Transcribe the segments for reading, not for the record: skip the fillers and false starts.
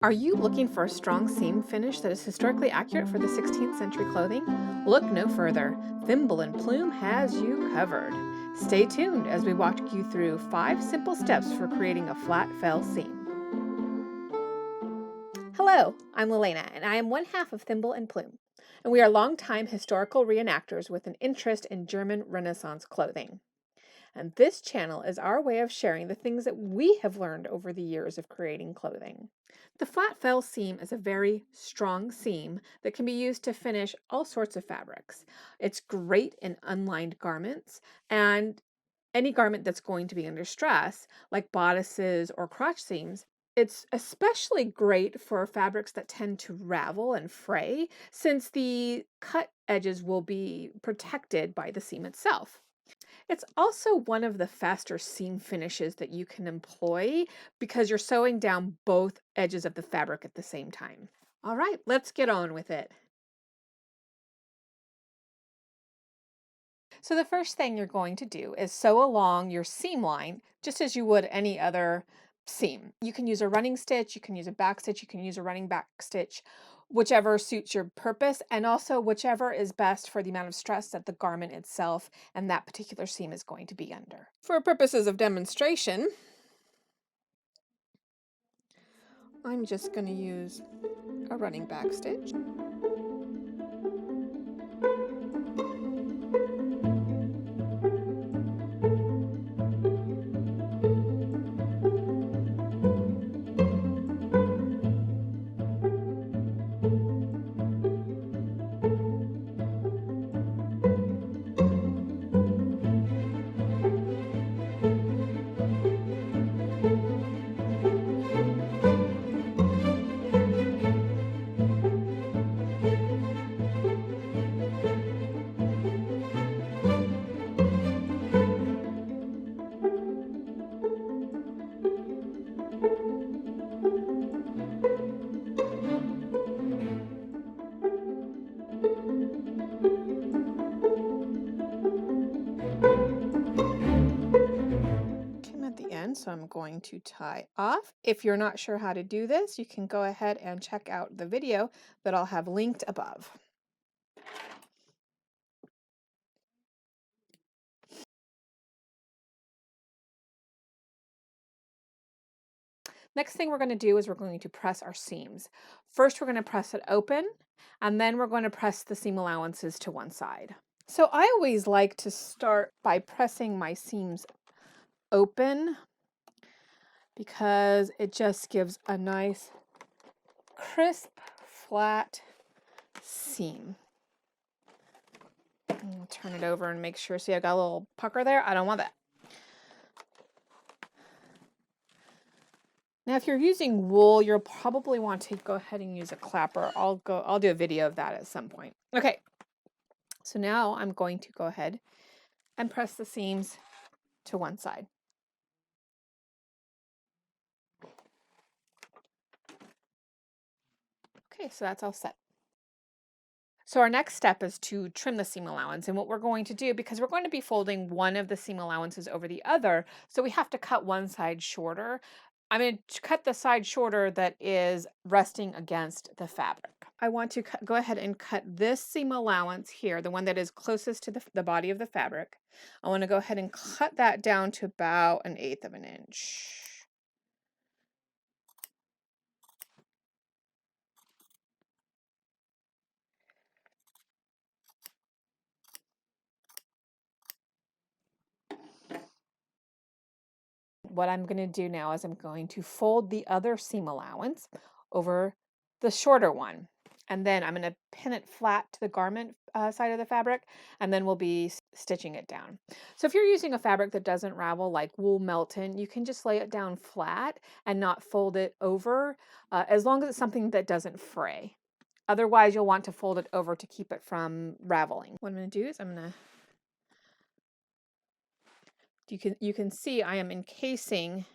Are you looking for a strong seam finish that is historically accurate for the 16th century clothing? Look no further. Thimble and Plume has you covered. Stay tuned as we walk you through 5 simple steps for creating a flat fell seam. Hello, I'm Lelena, and I am one half of Thimble and Plume, and we are longtime historical reenactors with an interest in German Renaissance clothing. And this channel is our way of sharing the things that we have learned over the years of creating clothing. The flat fell seam is a very strong seam that can be used to finish all sorts of fabrics. It's great in unlined garments and any garment that's going to be under stress, like bodices or crotch seams. It's especially great for fabrics that tend to ravel and fray, since the cut edges will be protected by the seam itself. It's also one of the faster seam finishes that you can employ because you're sewing down both edges of the fabric at the same time. All right, let's get on with it. So the first thing you're going to do is sew along your seam line just as you would any other seam. You can use a running stitch, you can use a back stitch, you can use a running back stitch, whichever suits your purpose, and also whichever is best for the amount of stress that the garment itself and that particular seam is going to be under. For purposes of demonstration, I'm just going to use a running back stitch. At the end, so I'm going to tie off. If you're not sure how to do this, you can go ahead and check out the video that I'll have linked above. Next thing we're going to do is we're going to press our seams. First, we're going to press it open, and then we're going to press the seam allowances to one side. So I always like to start by pressing my seams open because it just gives a nice, crisp, flat seam. I'll turn it over and make sure. See, I got a little pucker there. I don't want that. Now, if you're using wool, you'll probably want to go ahead and use a clapper. I'll do a video of that at some point. Okay, so now I'm going to go ahead and press the seams to one side. Okay, so that's all set. So our next step is to trim the seam allowance, and what we're going to do, because we're going to be folding one of the seam allowances over the other, so we have to cut one side shorter. I'm going to cut the side shorter that is resting against the fabric. I want to go ahead and cut this seam allowance here, the one that is closest to the body of the fabric. I want to go ahead and cut that down to about 1/8 of an inch. What I'm going to do now is I'm going to fold the other seam allowance over the shorter one. And then I'm going to pin it flat to the garment side of the fabric, and then we'll be stitching it down. So if you're using a fabric that doesn't ravel, like wool melton, you can just lay it down flat and not fold it over, as long as it's something that doesn't fray. Otherwise, you'll want to fold it over to keep it from raveling. What I'm going to do is I'm going to you can see I am encasing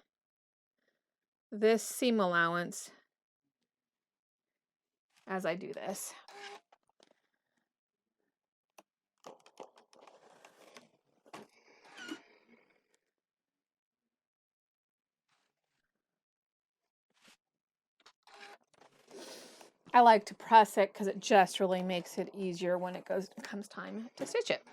this seam allowance as I do this. I like to press it because it just really makes it easier when it comes time to stitch it.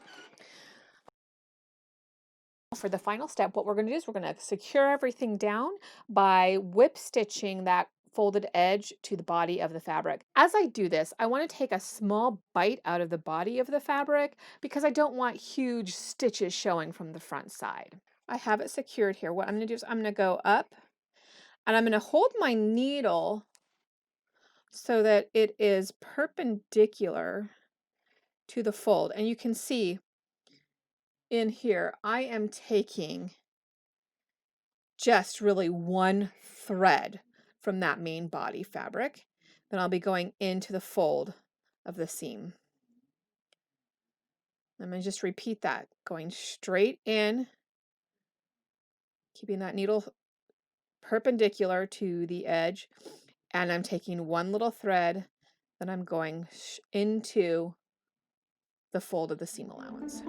For the final step, what we're going to do is we're going to secure everything down by whip stitching that folded edge to the body of the fabric. As I do this, I want to take a small bite out of the body of the fabric because I don't want huge stitches showing from the front side. I have it secured here. What I'm going to do is I'm going to go up and I'm going to hold my needle so that it is perpendicular to the fold. And you can see in here, I am taking just really one thread from that main body fabric. Then I'll be going into the fold of the seam. I'm going to just repeat that, going straight in, keeping that needle perpendicular to the edge, and I'm taking one little thread, then I'm going into the fold of the seam allowance.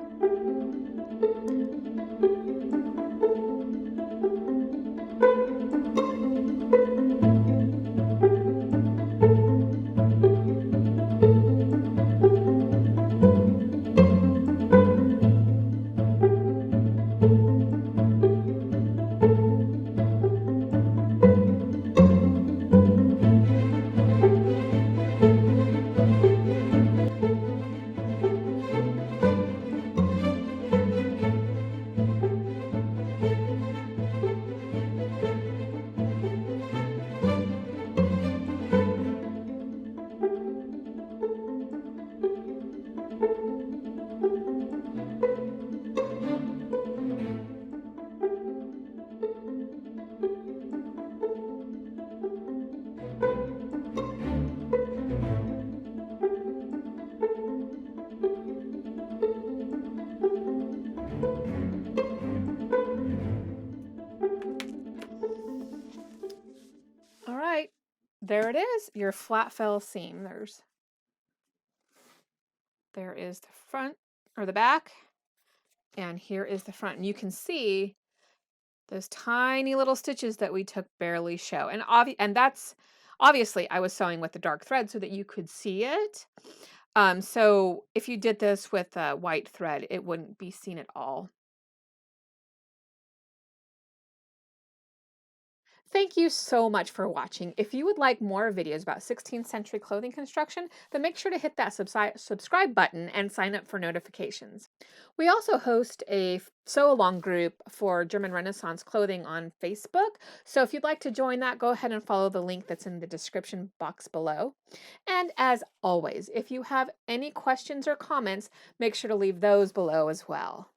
All right, there it is, your flat fell seam. There is the front or the back, and here is the front. And you can see those tiny little stitches that we took barely show. And that's obviously I was sewing with the dark thread so that you could see it. So if you did this with a white thread, it wouldn't be seen at all. Thank you so much for watching. If you would like more videos about 16th century clothing construction, then make sure to hit that subscribe button and sign up for notifications. We also host a sew-along group for German Renaissance clothing on Facebook. So if you'd like to join that, go ahead and follow the link that's in the description box below. And as always, if you have any questions or comments, make sure to leave those below as well.